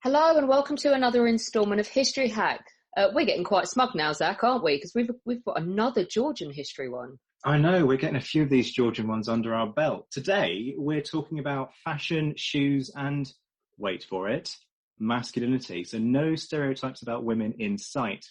Hello and welcome to another instalment of History Hack. We're getting quite smug now, Zach, aren't we? Because we've got another Georgian history one. I know, we're getting a few of these Georgian ones under our belt. Today, we're talking about fashion, shoes, and, wait for it, masculinity. So no stereotypes about women in sight.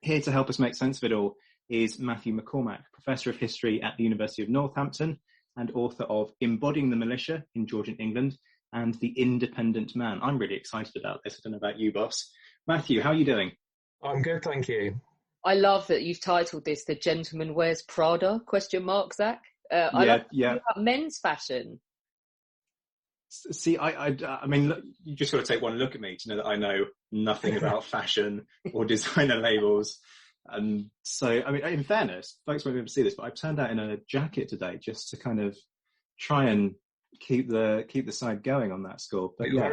Here to help us make sense of it all is Matthew McCormack, Professor of History at the University of Northampton and author of Embodying the Militia in Georgian England and The Independent Man. I'm really excited about this. I don't know about you, boss. Matthew, how are you doing? I'm good, thank you. I love that you've titled this "The Gentleman Wears Prada?" Zach. I love about men's fashion. See, I mean, look, you just got to take one look at me to know that I know nothing about fashion or designer labels. And so, I mean, in fairness, folks won't be able to see this, but I've turned out in a jacket today just to kind of try and keep the side going on that score. But yeah,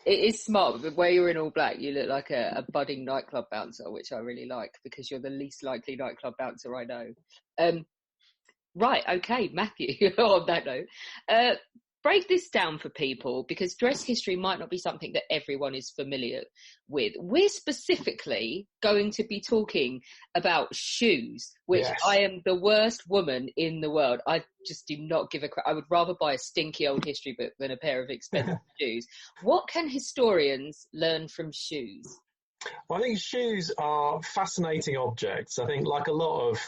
it is smart. But where you're in all black, you look like a budding nightclub bouncer, which I really like because you're the least likely nightclub bouncer I know. Right, okay, Matthew. On that note, break this down for people because dress history might not be something that everyone is familiar with. We're specifically going to be talking about shoes, which yes. I am the worst woman in the world. I just do not give a crap. I would rather buy a stinky old history book than a pair of expensive shoes. What can historians learn from shoes? Well, I think shoes are fascinating objects. I think like a lot of,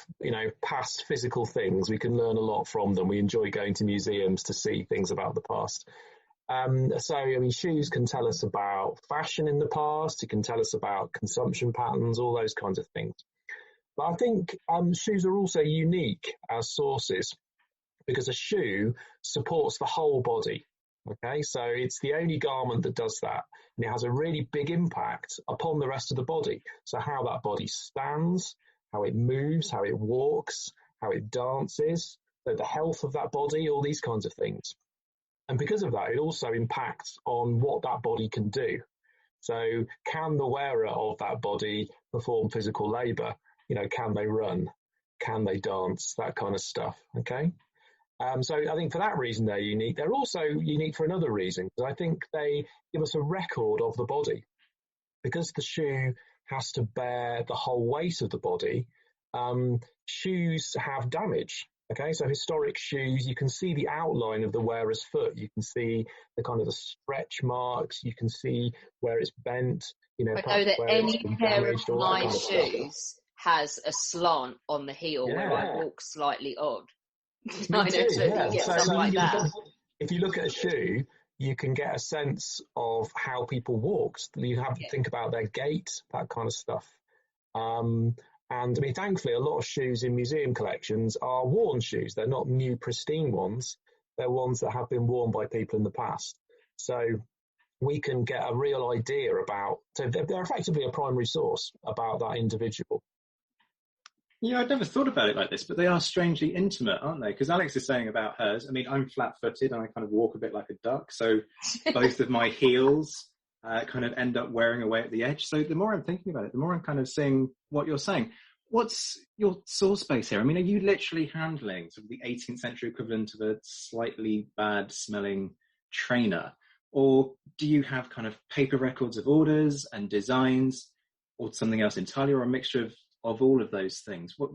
past physical things, we can learn a lot from them. We enjoy going to museums to see things about the past. Shoes can tell us about fashion in the past. It can tell us about consumption patterns, all those kinds of things. But I think shoes are also unique as sources because a shoe supports the whole body. Okay, so it's the only garment that does that. And it has a really big impact upon the rest of the body. So how that body stands, how it moves, how it walks, how it dances, so the health of that body, all these kinds of things. And because of that, it also impacts on what that body can do. So can the wearer of that body perform physical labour? Can they run? Can they dance? That kind of stuff, okay? So I think for that reason they're unique. They're also unique for another reason, because I think they give us a record of the body. Because the shoe has to bear the whole weight of the body, shoes have damage. Okay, so historic shoes, you can see the outline of the wearer's foot. You can see the stretch marks. You can see where it's bent. I know that any pair of my shoes has a slant on the heel where I walk slightly odd. If you look at a shoe, you can get a sense of how people walked. You have to think about their gait, that kind of stuff. Thankfully, a lot of shoes in museum collections are worn shoes. They're not new, pristine ones. They're ones that have been worn by people in the past. So we can get a real idea so they're effectively a primary source about that individual. Yeah, I'd never thought about it like this, but they are strangely intimate, aren't they? Because Alex is saying about hers, I mean, I'm flat-footed and I kind of walk a bit like a duck. So both of my heels kind of end up wearing away at the edge. So the more I'm thinking about it, the more I'm kind of seeing what you're saying. What's your source base here? I mean, are you literally handling sort of the 18th century equivalent of a slightly bad-smelling trainer? Or do you have kind of paper records of orders and designs or something else entirely, or a mixture of all of those things? What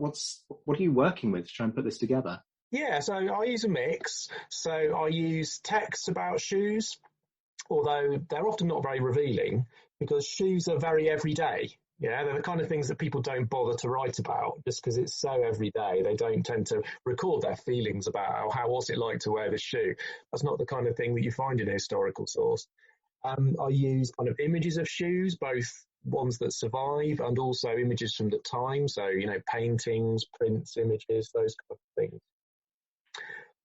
are you working with to try and put this together? Yeah, so I use a mix. So I use texts about shoes, although they're often not very revealing because shoes are very everyday. Yeah, they're the kind of things that people don't bother to write about just because it's so everyday. They don't tend to record their feelings about how was it like to wear this shoe. That's not the kind of thing that you find in a historical source. I use kind of images of shoes, both ones that survive and also images from the time. So, paintings, prints, images, those kind of things.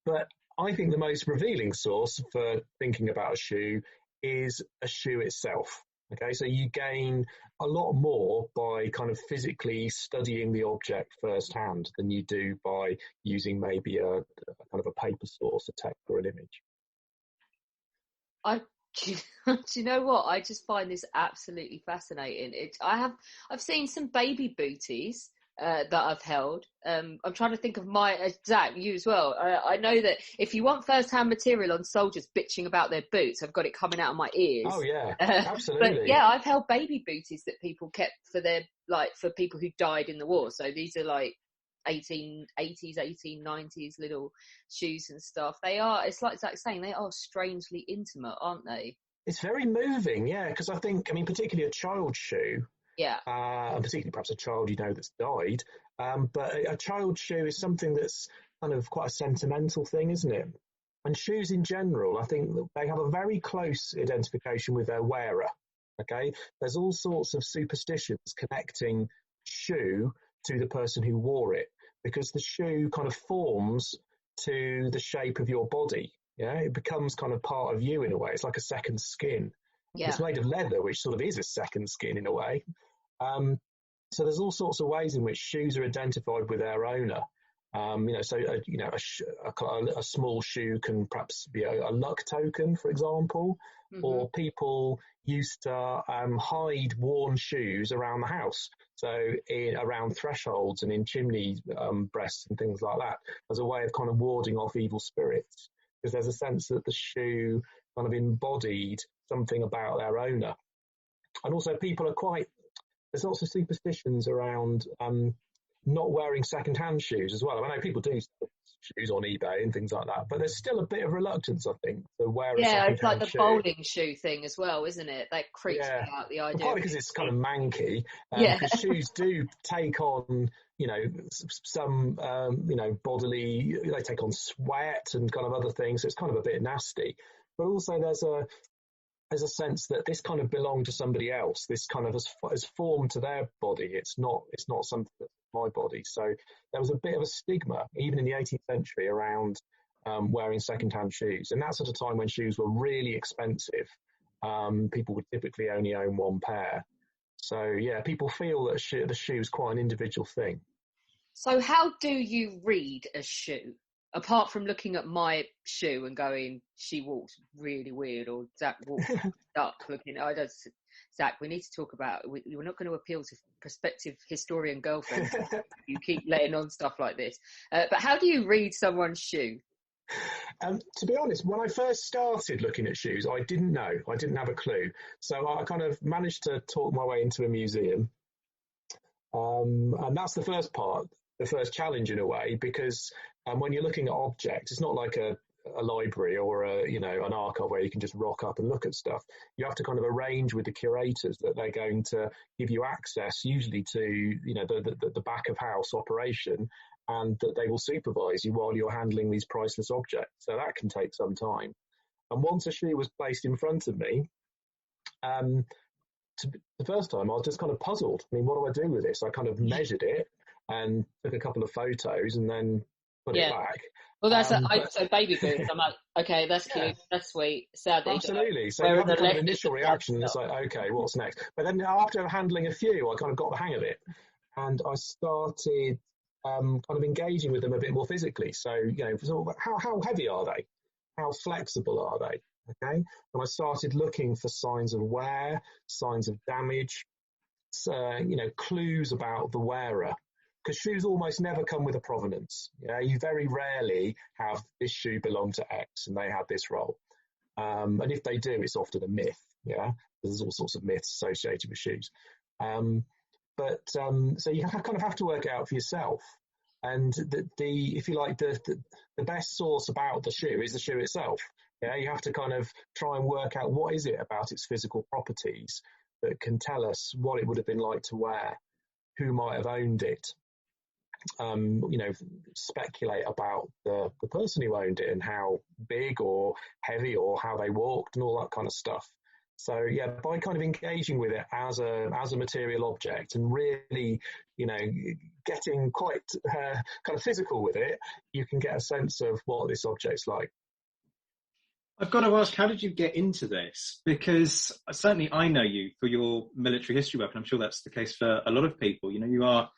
But I think the most revealing source for thinking about a shoe is a shoe itself. Okay, so you gain a lot more by kind of physically studying the object firsthand than you do by using maybe a kind of a paper source, a text or an image. Do you know what? I just find this absolutely fascinating. I've seen some baby booties that I've held. I'm trying to think of Zach, you as well. I know that if you want first-hand material on soldiers bitching about their boots, I've got it coming out of my ears. Oh yeah, absolutely. But yeah, I've held baby booties that people kept for for people who died in the war. So these are like 1880s, 1890s little shoes and stuff. It's like Zach's saying, they are strangely intimate, aren't they? It's very moving, yeah, because I mean, particularly a child's shoe, yeah, and particularly perhaps a child that's died, but a child's shoe is something that's kind of quite a sentimental thing, isn't it? And shoes in general, I think they have a very close identification with their wearer, okay? There's all sorts of superstitions connecting shoe to the person who wore it, because the shoe kind of forms to the shape of your body. Yeah, it becomes kind of part of you in a way. It's like a second skin. Yeah. It's made of leather, which sort of is a second skin in a way. So there's all sorts of ways in which shoes are identified with their owner. A small shoe can perhaps be a luck token, for example, or people used to hide worn shoes around the house, so around thresholds and in chimney breasts and things like that, as a way of kind of warding off evil spirits, because there's a sense that the shoe kind of embodied something about their owner. And also people there's lots of superstitions around not wearing second-hand shoes as well. I know people do shoes on eBay and things like that, but there's still a bit of reluctance, I think, to wear a second-hand shoe. Yeah, it's like the bowling shoe thing as well, isn't it? That creeps me out, the idea. Partly because it's kind of manky, because shoes do take on, some, bodily, they take on sweat and kind of other things, so it's kind of a bit nasty. But also there's a sense that this kind of belonged to somebody else. This kind of has formed to their body. It's not something that's my body. So there was a bit of a stigma, even in the 18th century, around wearing second-hand shoes. And that's at a time when shoes were really expensive. People would typically only own one pair. So yeah, people feel that the shoe is quite an individual thing. So how do you read a shoe? Apart from looking at my shoe and going, she walks really weird, or Zach walks duck looking. Zach, we need to talk about. We're not going to appeal to prospective historian girlfriends. You keep letting on stuff like this. But how do you read someone's shoe? To be honest, when I first started looking at shoes, I didn't know. I didn't have a clue. So I kind of managed to talk my way into a museum. And that's the first part. The first challenge in a way, because when you're looking at objects, it's not like a library or an archive where you can just rock up and look at stuff. You have to kind of arrange with the curators that they're going to give you access, usually to the back of house operation, and that they will supervise you while you're handling these priceless objects. So that can take some time. And once a shoe was placed in front of me, the first time I was just kind of puzzled. I mean, what do I do with this? I kind of measured it and took a couple of photos and then put it back. Well, so baby boots. I'm like, okay, that's cute, that's sweet. Sad. Absolutely. So you have a kind of initial reaction, and it's like, okay, what's next? But then after handling a few, I kind of got the hang of it, and I started kind of engaging with them a bit more physically. So how heavy are they? How flexible are they? Okay, and I started looking for signs of wear, signs of damage, clues about the wearer. Because shoes almost never come with a provenance. You very rarely have this shoe belong to X and they had this role. And if they do, it's often a myth. Yeah, there's all sorts of myths associated with shoes. So you kind of have to work it out for yourself. And if you like, the best source about the shoe is the shoe itself. Yeah, you have to kind of try and work out what is it about its physical properties that can tell us what it would have been like to wear, who might have owned it. Speculate about the person who owned it and how big or heavy or how they walked and all that kind of stuff. So yeah, by kind of engaging with it as a material object and really, getting quite kind of physical with it, you can get a sense of what this object's like. I've got to ask, how did you get into this? Because certainly I know you for your military history work, and I'm sure that's the case for a lot of people. You are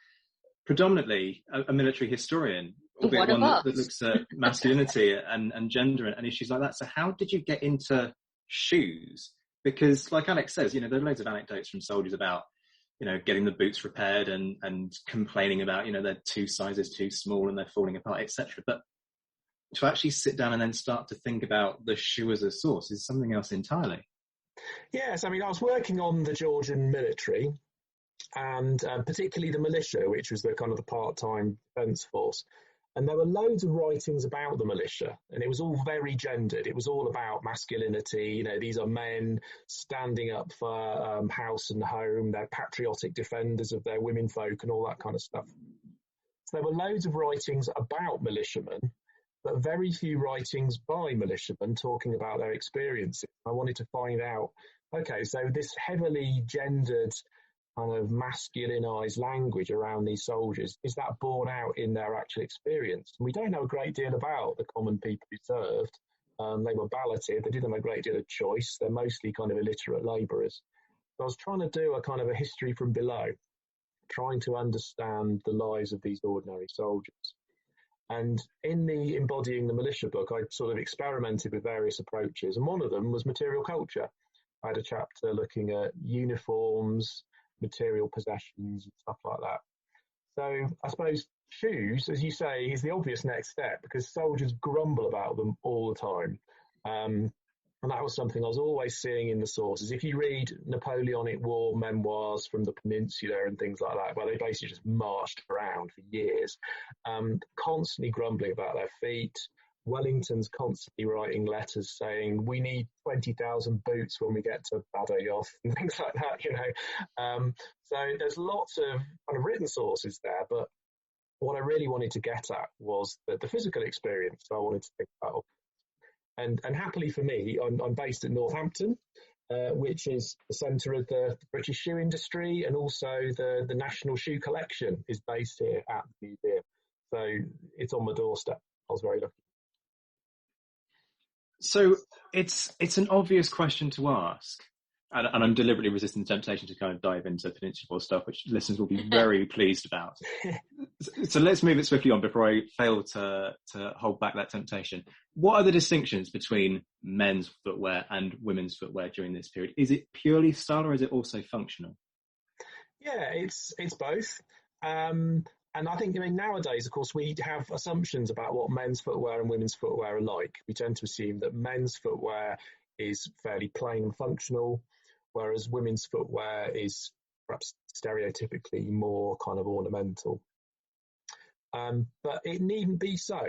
predominantly a military historian, albeit one that looks at masculinity and gender and issues like that. So how did you get into shoes? Because like Alex says, there are loads of anecdotes from soldiers about getting the boots repaired and complaining about, they're 2 sizes too small and they're falling apart, etc. But to actually sit down and then start to think about the shoe as a source is something else entirely. Yes, I mean, I was working on the Georgian military and particularly the militia, which was the kind of the part-time defence force. And there were loads of writings about the militia, and it was all very gendered. It was all about masculinity. These are men standing up for house and home. They're patriotic defenders of their womenfolk and all that kind of stuff. So there were loads of writings about militiamen, but very few writings by militiamen talking about their experiences. I wanted to find out, okay, so this heavily gendered kind of masculinized language around these soldiers, is that borne out in their actual experience? And we don't know a great deal about the common people who served. They were balloted. They didn't have a great deal of choice. They're mostly kind of illiterate labourers. So I was trying to do a kind of a history from below, trying to understand the lives of these ordinary soldiers. And in the Embodying the Militia book, I sort of experimented with various approaches, and one of them was material culture. I had a chapter looking at uniforms, material possessions and stuff like that. So I suppose shoes, as you say, is the obvious next step because soldiers grumble about them all the time. And that was something I was always seeing in the sources. If you read Napoleonic War memoirs from the Peninsula and things like that, where they basically just marched around for years, constantly grumbling about their feet. Wellington's constantly writing letters saying, we need 20,000 boots when we get to Badajoz and things like that, So there's lots of kind of written sources there, but what I really wanted to get at was the physical experience. So I wanted to think about, and happily for me, I'm based in Northampton, which is the centre of the British shoe industry, and also the National Shoe Collection is based here at the museum. So it's on my doorstep. I was very lucky. So it's an obvious question to ask, and I'm deliberately resisting the temptation to kind of dive into Peninsula War stuff, which listeners will be very pleased about. So let's move it swiftly on before I fail to hold back that temptation. What are the distinctions between men's footwear and women's footwear during this period? Is it purely style or is it also functional? Yeah, it's both. And I think, nowadays, of course, we have assumptions about what men's footwear and women's footwear are like. We tend to assume that men's footwear is fairly plain and functional, whereas women's footwear is perhaps stereotypically more kind of ornamental. But it needn't be so,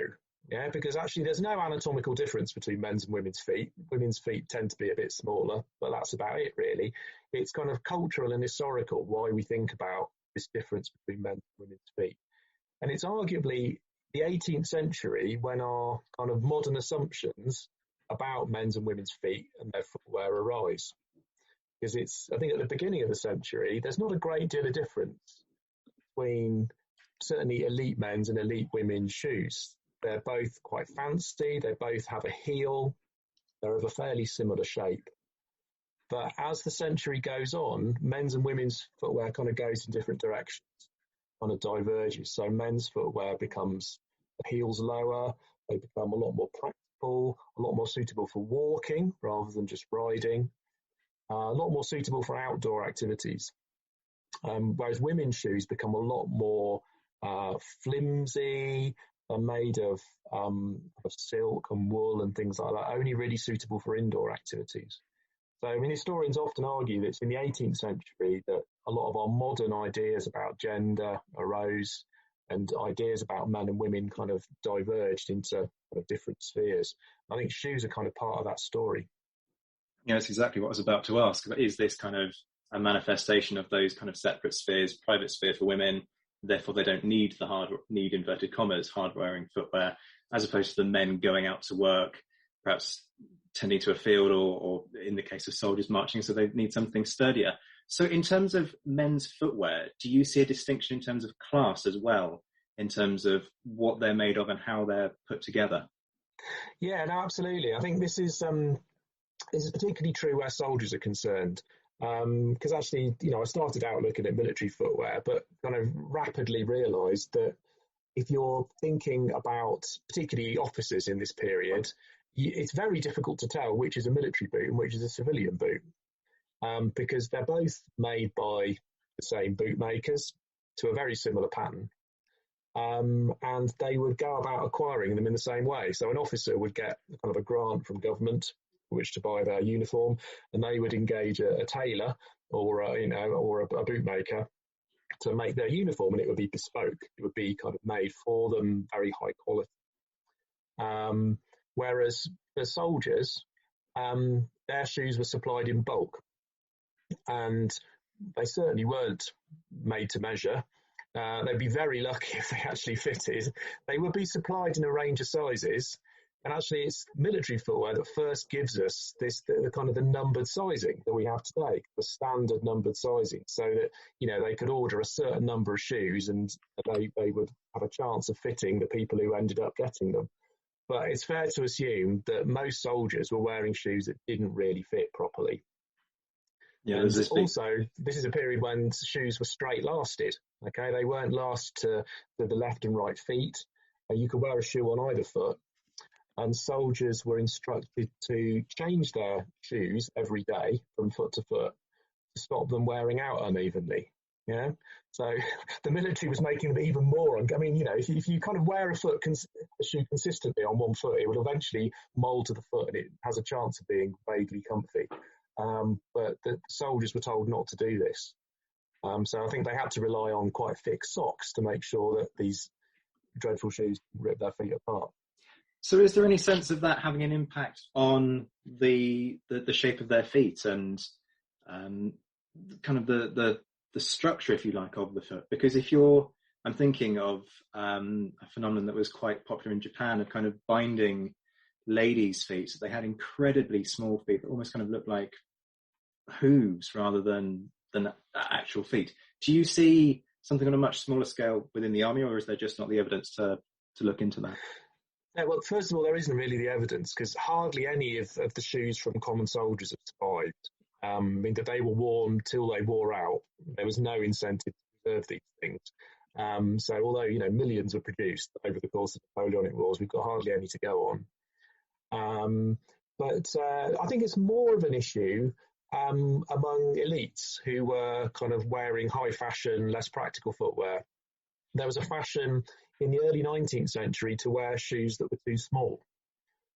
because actually there's no anatomical difference between men's and women's feet. Women's feet tend to be a bit smaller, but that's about it, really. It's kind of cultural and historical why we think about this difference between men's and women's feet. And it's arguably the 18th century when our kind of modern assumptions about men's and women's feet and their footwear arise. Because I think at the beginning of the century, there's not a great deal of difference between certainly elite men's and elite women's shoes. They're both quite fancy, they both have a heel, they're of a fairly similar shape. But as the century goes on, men's and women's footwear kind of goes in different directions, kind of diverges. So men's footwear becomes the heels lower, they become a lot more practical, a lot more suitable for walking rather than just riding, a lot more suitable for outdoor activities. Whereas women's shoes become a lot more flimsy, they're made of silk and wool and things like that, only really suitable for indoor activities. So, historians often argue that it's in the 18th century that a lot of our modern ideas about gender arose and ideas about men and women kind of diverged into kind of different spheres. I think shoes are kind of part of that story. Yeah, that's exactly what I was about to ask. Is this kind of a manifestation of those kind of separate spheres, private sphere for women, therefore they don't need need inverted commas, hard-wearing footwear, as opposed to the men going out to work, perhaps tending to a field or in the case of soldiers marching, so they need something sturdier. So in terms of men's footwear, do you see a distinction in terms of class as well, in terms of what they're made of and how they're put together? Yeah, no, absolutely. I think this is particularly true where soldiers are concerned. Because actually, I started out looking at military footwear, but kind of rapidly realised that if you're thinking about particularly officers in this period, it's very difficult to tell which is a military boot and which is a civilian boot, because they're both made by the same bootmakers to a very similar pattern. And they would go about acquiring them in the same way. So an officer would get kind of a grant from government which to buy their uniform, and they would engage a tailor or a bootmaker to make their uniform, and it would be bespoke. It would be kind of made for them, very high quality. Whereas the soldiers, their shoes were supplied in bulk, and they certainly weren't made to measure. They'd be very lucky if they actually fitted. They would be supplied in a range of sizes, and actually it's military footwear that first gives us the kind of the numbered sizing that we have today, the standard numbered sizing, so that, they could order a certain number of shoes and they would have a chance of fitting the people who ended up getting them. But it's fair to assume that most soldiers were wearing shoes that didn't really fit properly. Yeah, and also, this is a period when shoes were straight lasted. Okay, they weren't last to the left and right feet. You could wear a shoe on either foot, and soldiers were instructed to change their shoes every day from foot to foot to stop them wearing out unevenly. Yeah, so the military was making them even more. I mean, if you kind of wear a shoe consistently on one foot, it will eventually mould to the foot, and it has a chance of being vaguely comfy. But the soldiers were told not to do this. So I think they had to rely on quite thick socks to make sure that these dreadful shoes rip their feet apart. So is there any sense of that having an impact on the shape of their feet and kind of the structure, if you like, of the foot? Because I'm thinking of a phenomenon that was quite popular in Japan of kind of binding ladies' feet. So they had incredibly small feet that almost kind of looked like hooves rather than actual feet. Do you see something on a much smaller scale within the army, or is there just not the evidence to look into that? Yeah, well, first of all, there isn't really the evidence, because hardly any of the shoes from common soldiers have survived. I mean, that they were worn till they wore out. There was no incentive to preserve these things. So although, millions were produced over the course of the Napoleonic Wars, we've got hardly any to go on. But I think it's more of an issue among elites who were kind of wearing high fashion, less practical footwear. There was a fashion in the early 19th century to wear shoes that were too small.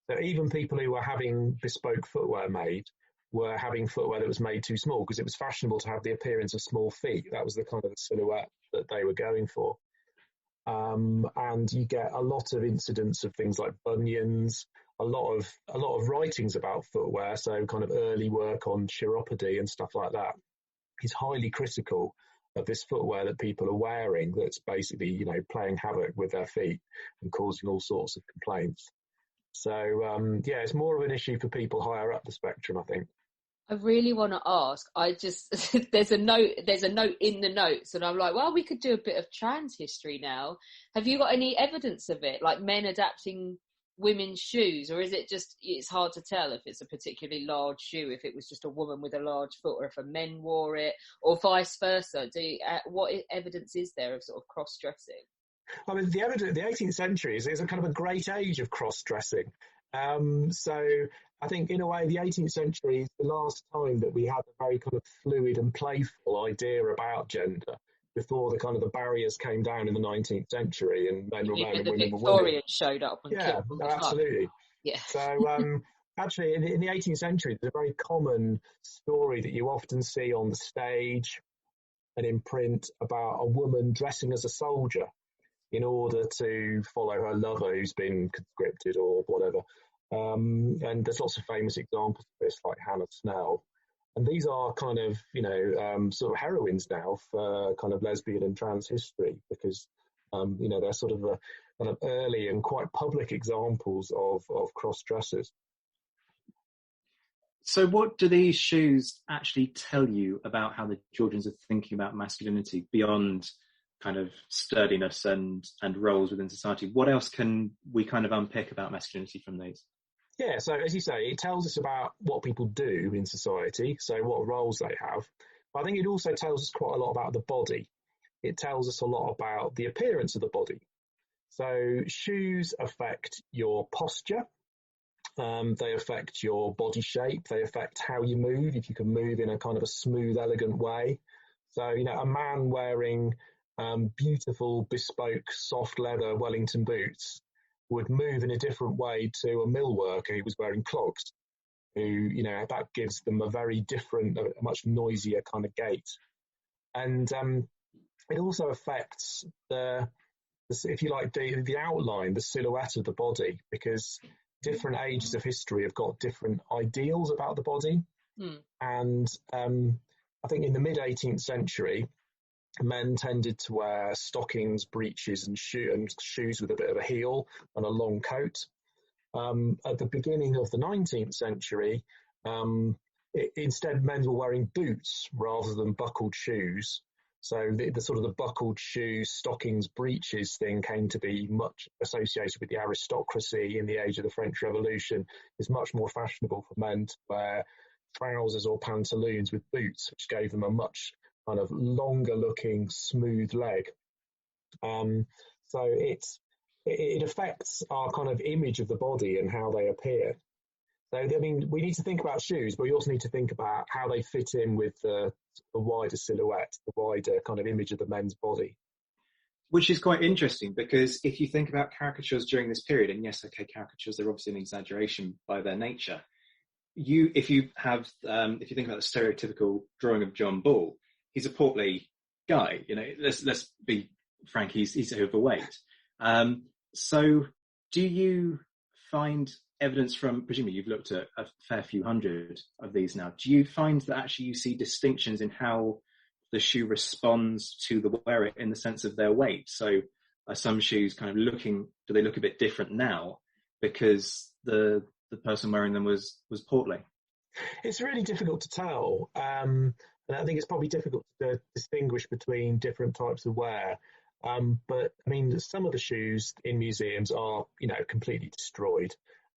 So even people who were having bespoke footwear made were having footwear that was made too small, because it was fashionable to have the appearance of small feet. That was the kind of silhouette that they were going for. And you get a lot of incidents of things like bunions, a lot of writings about footwear, so kind of early work on chiropody and stuff like that is highly critical of this footwear that people are wearing that's basically, playing havoc with their feet and causing all sorts of complaints. So, it's more of an issue for people higher up the spectrum, I think. I really want to ask, there's a note in the notes, and I'm like, well, we could do a bit of trans history now. Have you got any evidence of it, like men adapting women's shoes, or is it just, it's hard to tell if it's a particularly large shoe, if it was just a woman with a large foot, or if a men wore it, or vice versa? What evidence is there of sort of cross-dressing? I mean, the 18th century is a kind of a great age of cross-dressing. So I think in a way the 18th century is the last time that we had a very kind of fluid and playful idea about gender, before the kind of the barriers came down in the 19th century and men were men and women were women. The Victorians showed up and killed them. Absolutely. Yeah. So actually in the 18th century there's a very common story that you often see on the stage and in print about a woman dressing as a soldier in order to follow her lover who's been conscripted or whatever. And there's lots of famous examples of this, like Hannah Snell. And these are kind of, sort of heroines now for kind of lesbian and trans history, because, they're sort of kind of early and quite public examples of cross-dressers. So what do these shoes actually tell you about how the Georgians are thinking about masculinity beyond kind of sturdiness and roles within society? What else can we kind of unpick about masculinity from these? Yeah, so as you say, it tells us about what people do in society, so what roles they have. But I think it also tells us quite a lot about the body. It tells us a lot about the appearance of the body. So shoes affect your posture. They affect your body shape. They affect how you move, if you can move in a kind of a smooth, elegant way. So, a man wearing beautiful, bespoke, soft leather Wellington boots would move in a different way to a mill worker who was wearing clogs, who, that gives them a very different, a much noisier kind of gait. And it also affects if you like, the outline, the silhouette of the body, because different ages of history have got different ideals about the body. And I think in the mid-18th century, men tended to wear stockings, breeches, and shoes with a bit of a heel and a long coat. At the beginning of the 19th century, instead men were wearing boots rather than buckled shoes. So the sort of the buckled shoes, stockings, breeches thing came to be much associated with the aristocracy in the age of the French Revolution. It's much more fashionable for men to wear trousers or pantaloons with boots, which gave them a much kind of longer looking, smooth leg. So it affects our kind of image of the body and how they appear. So, I mean, we need to think about shoes, but we also need to think about how they fit in with the wider silhouette, the wider kind of image of the men's body. Which is quite interesting, because if you think about caricatures during this period, and yes, okay, caricatures are obviously an exaggeration by their nature. If you think about the stereotypical drawing of John Bull, he's a portly guy. Let's be frank, he's overweight. So, do you find evidence from, presumably you've looked at a fair few hundred of these now, do you find that actually you see distinctions in how the shoe responds to the wearer in the sense of their weight? So are some shoes kind of do they look a bit different now because the person wearing them was portly? It's really difficult to tell. And I think it's probably difficult to distinguish between different types of wear. But I mean, some of the shoes in museums are, completely destroyed.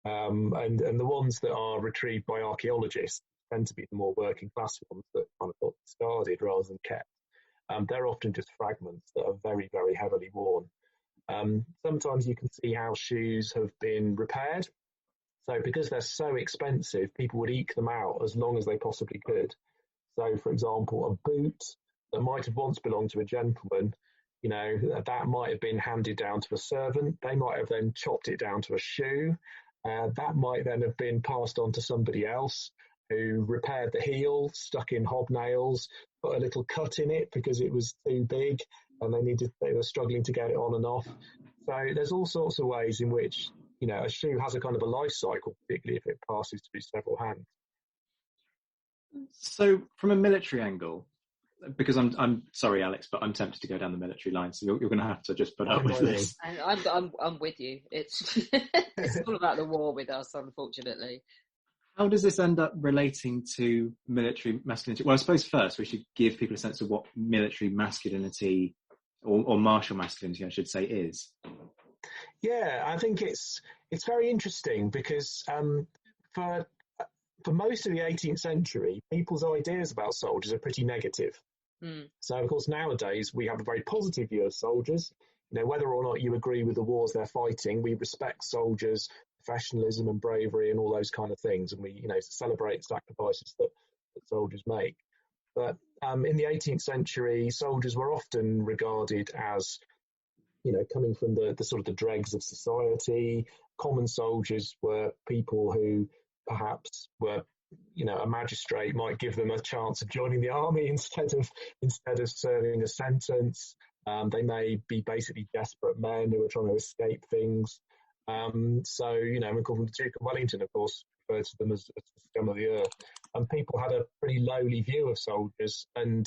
And the ones that are retrieved by archaeologists tend to be the more working class ones that kind of got discarded rather than kept. They're often just fragments that are very, very heavily worn. Sometimes you can see how shoes have been repaired. So because they're so expensive, people would eke them out as long as they possibly could. So, for example, a boot that might have once belonged to a gentleman, that might have been handed down to a servant. They might have then chopped it down to a shoe. That might then have been passed on to somebody else who repaired the heel, stuck in hobnails, put a little cut in it because it was too big and they were struggling to get it on and off. So there's all sorts of ways in which, a shoe has a kind of a life cycle, particularly if it passes through several hands. So from a military angle, because I'm sorry, Alex, but I'm tempted to go down the military line, so you're going to have to just put up with this. And I'm with you. It's it's all about the war with us, unfortunately. How does this end up relating to military masculinity? Well, I suppose first we should give people a sense of what military masculinity or martial masculinity, I should say, is. Yeah, I think it's very interesting because for most of the 18th century, people's ideas about soldiers are pretty negative. So, of course, nowadays we have a very positive view of soldiers. Whether or not you agree with the wars they're fighting, we respect soldiers' professionalism and bravery and all those kind of things, and we, celebrate sacrifices that soldiers make. But in the 18th century, soldiers were often regarded as, coming from the sort of the dregs of society. Common soldiers were people who perhaps were, a magistrate might give them a chance of joining the army instead of serving a sentence. They may be basically desperate men who are trying to escape things. So, McCormack, the Duke of Wellington, of course, referred to them as the scum of the earth. And people had a pretty lowly view of soldiers, and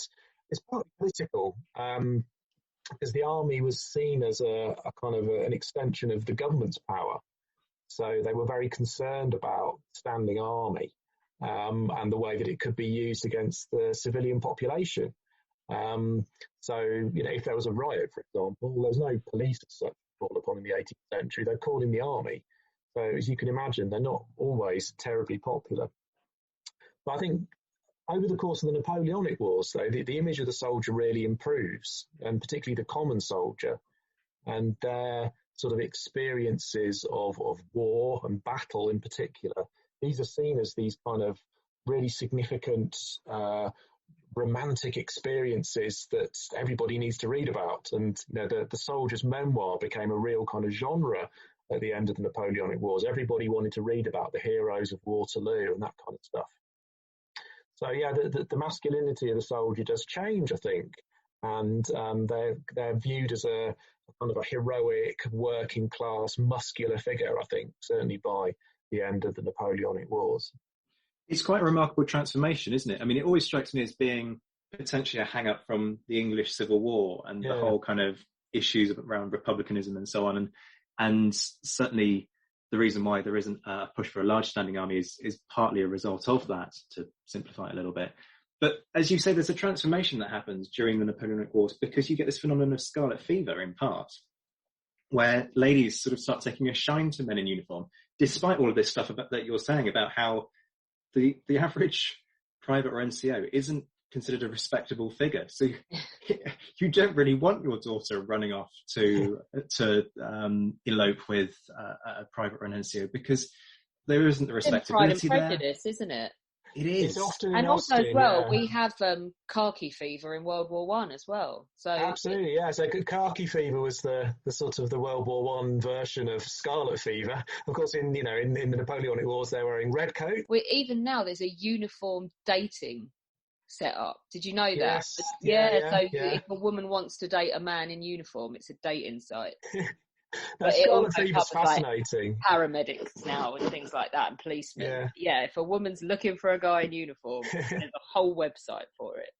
it's partly political, because the army was seen as a kind of an extension of the government's power. So they were very concerned about standing army, and the way that it could be used against the civilian population. So, if there was a riot, for example, there's no police as such called upon in the 18th century. They're called in the army. So, as you can imagine, they're not always terribly popular. But I think over the course of the Napoleonic Wars, though, the image of the soldier really improves, and particularly the common soldier, and their sort of experiences of war and battle in particular. These are seen as these kind of really significant romantic experiences that everybody needs to read about. And the soldier's memoir became a real kind of genre at the end of the Napoleonic Wars. Everybody wanted to read about the heroes of Waterloo and that kind of stuff. So yeah, the masculinity of the soldier does change, I think, and they're viewed as a kind of a heroic, working class, muscular figure, I think, certainly by the end of the Napoleonic Wars. It's quite a remarkable transformation, isn't it? I mean, it always strikes me as being potentially a hang-up from the English Civil War and the whole kind of issues around republicanism and so on. And certainly the reason why there isn't a push for a large standing army is partly a result of that, to simplify it a little bit. But as you say, there's a transformation that happens during the Napoleonic Wars because you get this phenomenon of scarlet fever in part, where ladies sort of start taking a shine to men in uniform, despite all of this stuff that you're saying about how the average private or NCO isn't considered a respectable figure. So you don't really want your daughter running off to elope with a private or an NCO because there isn't the respectability it's Pride and Prejudice, isn't it? It is. It's often and also Austin, as well, we have Khaki Fever in World War One as well. So absolutely, yeah. So Khaki Fever was the sort of the World War One version of Scarlet Fever. Of course, in the Napoleonic Wars, they're wearing red coat. Even now, there's a uniform dating set up. Did you know that? Yes. If a woman wants to date a man in uniform, it's a dating site. But Scarlet Fever's fascinating. Like paramedics now and things like that, and policemen. Yeah, if a woman's looking for a guy in uniform, there's a whole website for it.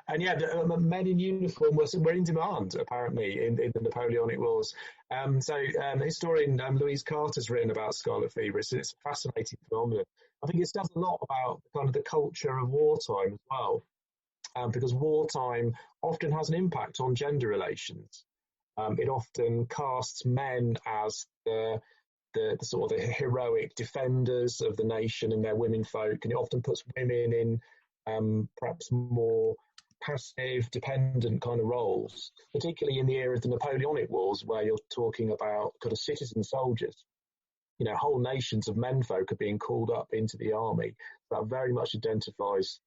And men in uniform were in demand, apparently, in the Napoleonic Wars. The historian Louise Carter's written about Scarlet Fever. It's a fascinating phenomenon. I think it says a lot about kind of the culture of wartime as well, because wartime often has an impact on gender relations. It often casts men as the sort of the heroic defenders of the nation and their womenfolk, and it often puts women in perhaps more passive, dependent kind of roles, particularly in the era of the Napoleonic Wars, where you're talking about kind of citizen soldiers. Whole nations of menfolk are being called up into the army. That very much identifies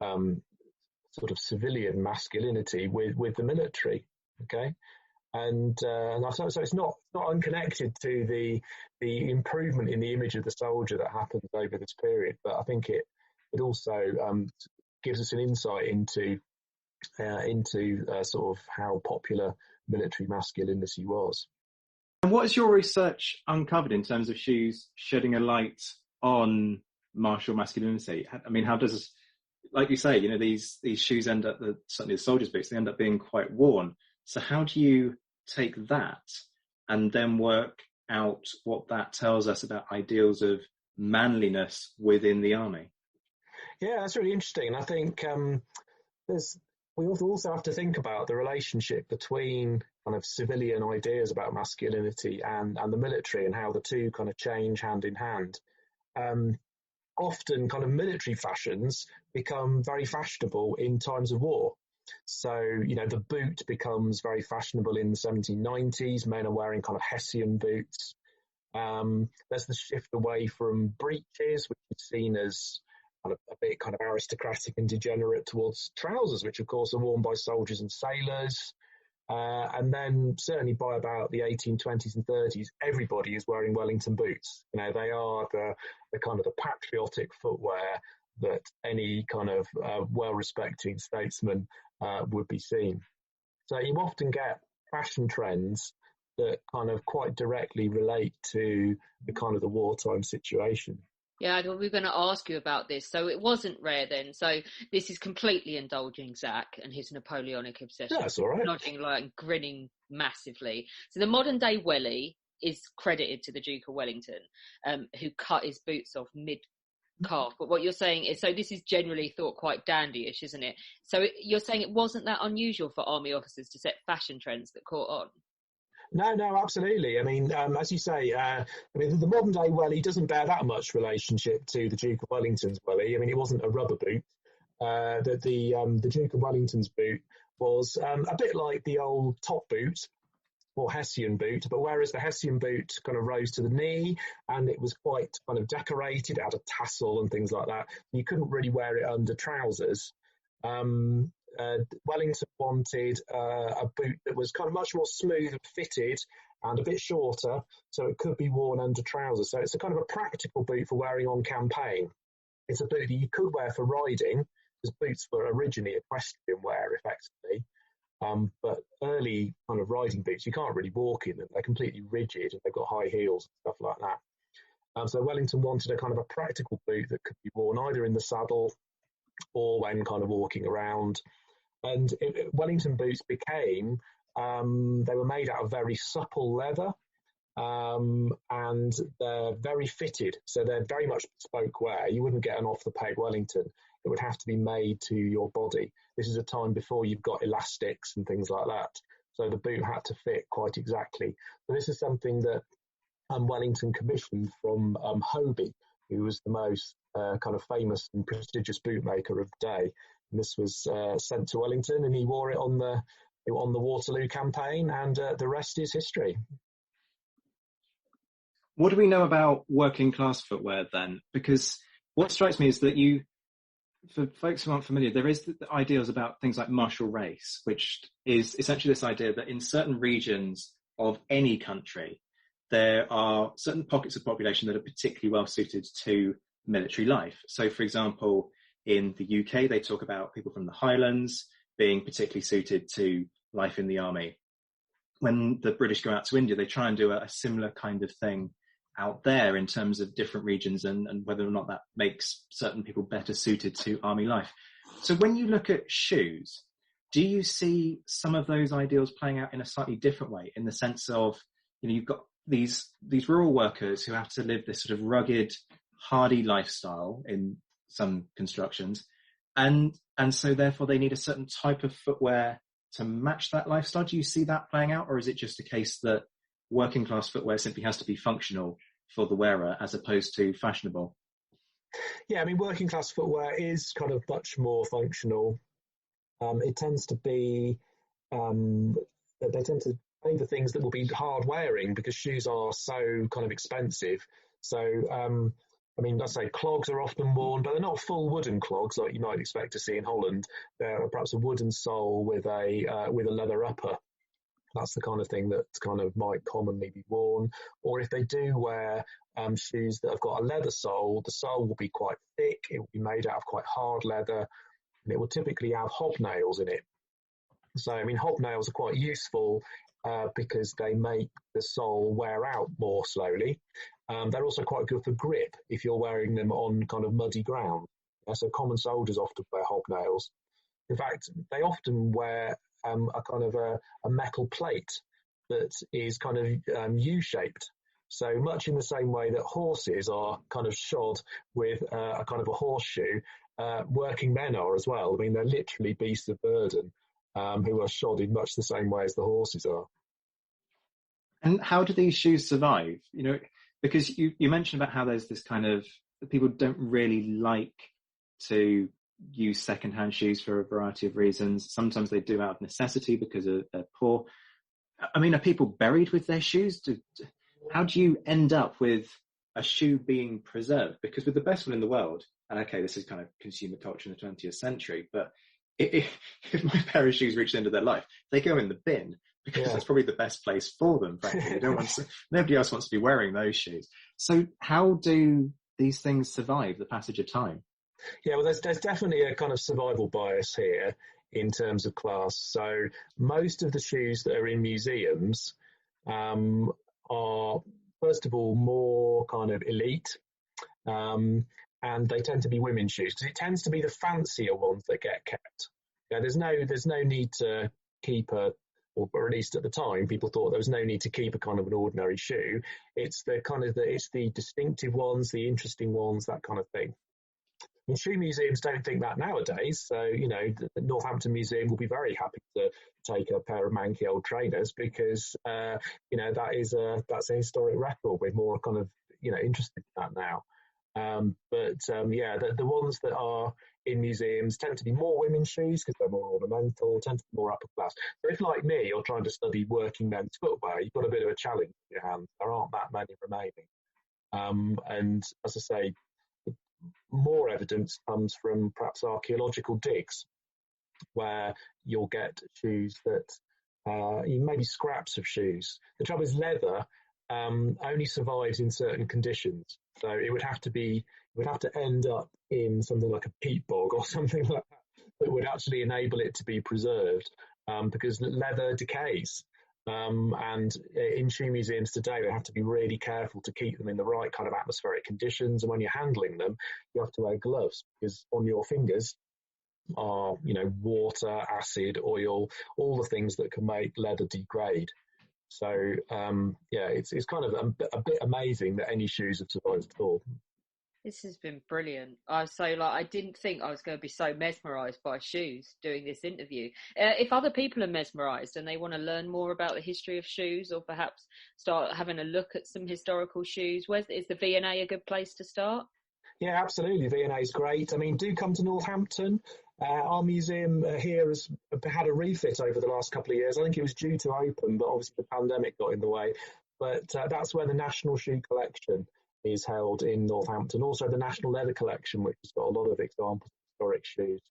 sort of civilian masculinity with the military. Okay. And so it's not unconnected to the improvement in the image of the soldier that happens over this period, but I think it also gives us an insight into sort of how popular military masculinity was. And what has your research uncovered in terms of shoes shedding a light on martial masculinity? I mean, how does, like you say, these shoes end up, certainly the soldiers' boots, they end up being quite worn. So how do you take that and then work out what that tells us about ideals of manliness within the army? Yeah, that's really interesting. And I think we also have to think about the relationship between kind of civilian ideas about masculinity and the military, and how the two kind of change hand in hand. Often kind of military fashions become very fashionable in times of war. So, the boot becomes very fashionable in the 1790s. Men are wearing kind of Hessian boots. There's the shift away from breeches, which is seen as kind of a bit kind of aristocratic and degenerate, towards trousers, which of course are worn by soldiers and sailors. And then certainly by about the 1820s and 30s, everybody is wearing Wellington boots. They are the kind of the patriotic footwear that any kind of well-respecting statesman would be seen. So you often get fashion trends that kind of quite directly relate to the kind of the wartime situation. Yeah, we were going to ask you about this. So it wasn't rare then. So this is completely indulging Zach and his Napoleonic obsession. That's all right. Nodding, grinning massively. So the modern day welly is credited to the Duke of Wellington, who cut his boots off mid-calf. But what you're saying is, so this is generally thought quite dandyish, isn't it? So you're saying it wasn't that unusual for army officers to set fashion trends that caught on? No, absolutely. I mean, as you say, the modern day welly doesn't bear that much relationship to the Duke of Wellington's welly. I mean, it wasn't a rubber boot. The Duke of Wellington's boot was a bit like the old top boot or Hessian boot, but whereas the Hessian boot kind of rose to the knee and it was quite kind of decorated, it had a tassel and things like that, you couldn't really wear it under trousers. Wellington wanted a boot that was kind of much more smooth and fitted and a bit shorter, so it could be worn under trousers. So it's a kind of a practical boot for wearing on campaign. It's a boot that you could wear for riding, because boots were originally equestrian wear, effectively. But early kind of riding boots, you can't really walk in them. They're completely rigid and they've got high heels and stuff like that. So Wellington wanted a kind of a practical boot that could be worn either in the saddle or when kind of walking around. And Wellington boots became, they were made out of very supple leather, and they're very fitted. So they're very much bespoke wear. You wouldn't get an off-the-peg Wellington. It would have to be made to your body. This is a time before you've got elastics and things like that. So the boot had to fit quite exactly. So this is something that Wellington commissioned from Hobie, who was the most kind of famous and prestigious bootmaker of the day. And this was sent to Wellington, and he wore it on the Waterloo campaign, and the rest is history. What do we know about working class footwear then? Because what strikes me is that for folks who aren't familiar, there is the ideas about things like martial race, which is essentially this idea that in certain regions of any country, there are certain pockets of population that are particularly well suited to military life. So, for example, in the UK, they talk about people from the Highlands being particularly suited to life in the army. When the British go out to India, they try and do a similar kind of thing out there in terms of different regions and whether or not that makes certain people better suited to army life. So when you look at shoes, do you see some of those ideals playing out in a slightly different way, in the sense of, you've got these rural workers who have to live this sort of rugged, hardy lifestyle in some constructions, and so therefore they need a certain type of footwear to match that lifestyle? Do you see that playing out, or is it just a case that working class footwear simply has to be functional for the wearer as opposed to fashionable? Yeah, I mean, working class footwear is kind of much more functional. It tends to be, they tend to favour things that will be hard wearing because shoes are so kind of expensive. So, I mean, let's say clogs are often worn, but they're not full wooden clogs like you might expect to see in Holland. They're perhaps a wooden sole with a leather upper. That's the kind of thing that kind of might commonly be worn. Or if they do wear shoes that have got a leather sole, the sole will be quite thick. It will be made out of quite hard leather, and it will typically have hobnails in it. So, I mean, hobnails are quite useful because they make the sole wear out more slowly. They're also quite good for grip if you're wearing them on kind of muddy ground. So common soldiers often wear hobnails. In fact, they often wear a kind of a metal plate that is kind of U-shaped. So much in the same way that horses are kind of shod with a kind of a horseshoe, working men are as well. I mean, they're literally beasts of burden who are shod in much the same way as the horses are. And how do these shoes survive? Because you mentioned about how there's this kind of, people don't really like to use second-hand shoes for a variety of reasons. Sometimes they do out of necessity because they're poor. I mean, are people buried with their shoes? How do you end up with a shoe being preserved? Because with the best one in the world, and okay, this is kind of consumer culture in the 20th century, but if my pair of shoes reach the end of their life, they go in the bin because that's probably the best place for them, frankly. Nobody else wants to be wearing those shoes. So how do these things survive the passage of time? Yeah, well, there's definitely a kind of survival bias here in terms of class. So most of the shoes that are in museums are, first of all, more kind of elite, and they tend to be women's shoes because it tends to be the fancier ones that get kept. Yeah, there's no need to keep or at least at the time, people thought there was no need to keep a kind of an ordinary shoe. It's it's the distinctive ones, the interesting ones, that kind of thing. And shoe museums don't think that nowadays. So, the Northampton Museum will be very happy to take a pair of manky old trainers because, that's a historic record. We're more kind of, interested in that now. The ones that are in museums tend to be more women's shoes because they're more ornamental, tend to be more upper class. So if, like me, you're trying to study working men's footwear, you've got a bit of a challenge in your hands. There aren't that many remaining. And as I say, more evidence comes from perhaps archaeological digs. where you'll get shoes that maybe scraps of shoes. The trouble is leather only survives in certain conditions. So it would have to end up in something like a peat bog or something like that would actually enable it to be preserved, because leather decays. And in shoe museums today, they have to be really careful to keep them in the right kind of atmospheric conditions. And when you're handling them, you have to wear gloves, because on your fingers are, water, acid, oil, all the things that can make leather degrade. So, it's kind of a bit amazing that any shoes have survived at all. This has been brilliant. I didn't think I was going to be so mesmerised by shoes doing this interview. If other people are mesmerised and they want to learn more about the history of shoes, or perhaps start having a look at some historical shoes, is the V&A a good place to start? Yeah, absolutely. V&A is great. I mean, do come to Northampton. Our museum here has had a refit over the last couple of years. I think it was due to open, but obviously the pandemic got in the way. But that's where the National Shoe Collection is held in Northampton. Also the National Leather Collection, which has got a lot of examples of historic shoes.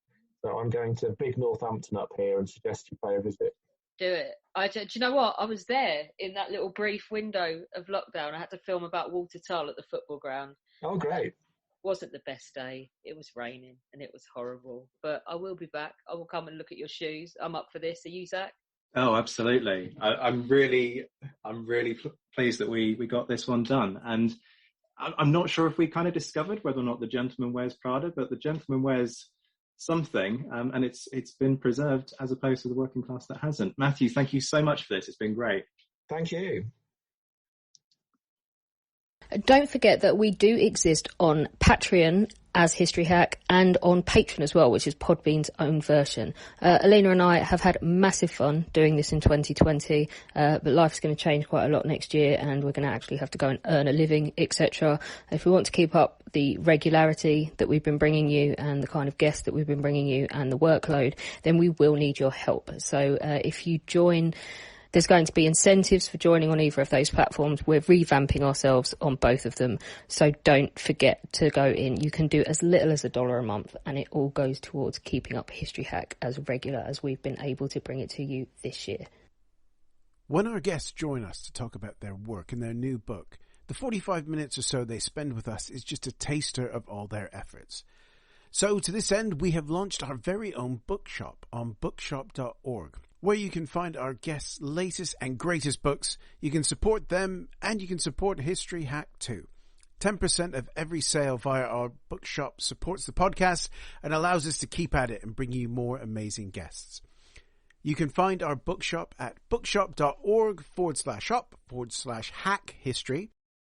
So I'm going to big Northampton up here and suggest you pay a visit. Do it. Do you know what? I was there in that little brief window of lockdown. I had to film about Walter Tull at the football ground. Oh, great. Wasn't the best day. It was raining and it was horrible. But I will be back. I will come and look at your shoes. I'm up for this. Are you, Zach? Oh, absolutely. I'm really pleased that we got this one done. And I'm not sure if we kind of discovered whether or not the gentleman wears Prada, but the gentleman wears something, and it's been preserved as opposed to the working class that hasn't. Matthew, thank you so much for this. It's been great. Thank you. Don't forget that we do exist on Patreon as History Hack and on Patreon as well, which is Podbean's own version. Alina and I have had massive fun doing this in 2020, but life's going to change quite a lot next year and we're going to actually have to go and earn a living, etc. If we want to keep up the regularity that we've been bringing you and the kind of guests that we've been bringing you and the workload, then we will need your help. So if you join... There's going to be incentives for joining on either of those platforms. We're revamping ourselves on both of them. So don't forget to go in. You can do as little as $1 a month, and it all goes towards keeping up History Hack as regular as we've been able to bring it to you this year. When our guests join us to talk about their work and their new book, the 45 minutes or so they spend with us is just a taster of all their efforts. So to this end, we have launched our very own bookshop on bookshop.org. Where you can find our guests' latest and greatest books. You can support them and you can support History Hack too. 10% of every sale via our bookshop supports the podcast and allows us to keep at it and bring you more amazing guests. You can find our bookshop at bookshop.org/shop/hack history,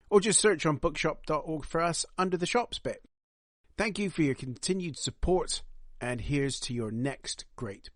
or just search on bookshop.org for us under the shops bit. Thank you for your continued support, and here's to your next great